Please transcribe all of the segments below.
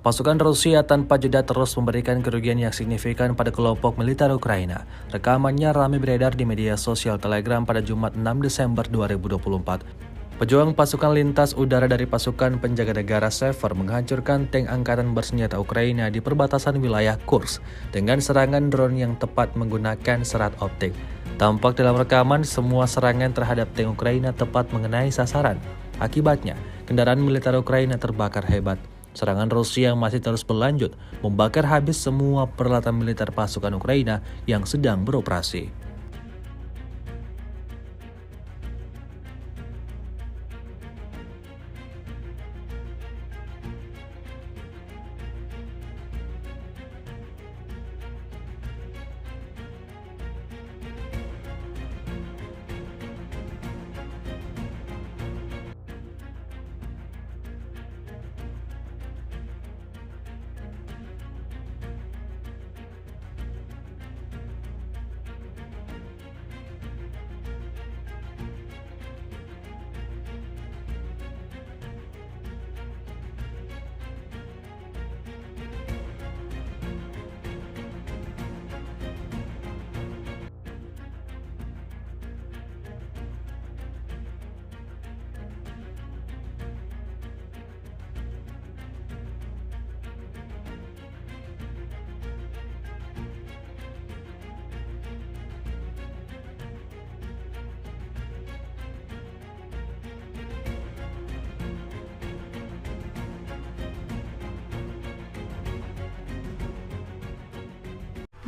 Pasukan Rusia tanpa jeda terus memberikan kerugian yang signifikan pada kelompok militer Ukraina. Rekamannya ramai beredar di media sosial Telegram pada Jumat 6 Desember 2024. Pejuang pasukan lintas udara dari pasukan penjaga negara Sever menghancurkan tank angkatan bersenjata Ukraina di perbatasan wilayah Kursk dengan serangan drone yang tepat menggunakan serat optik. Tampak dalam rekaman, semua serangan terhadap tank Ukraina tepat mengenai sasaran. Akibatnya, kendaraan militer Ukraina terbakar hebat. Serangan Rusia masih terus berlanjut, membakar habis semua peralatan militer pasukan Ukraina yang sedang beroperasi.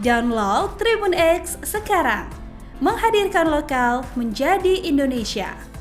Download Tribun X sekarang, menghadirkan lokal menjadi Indonesia.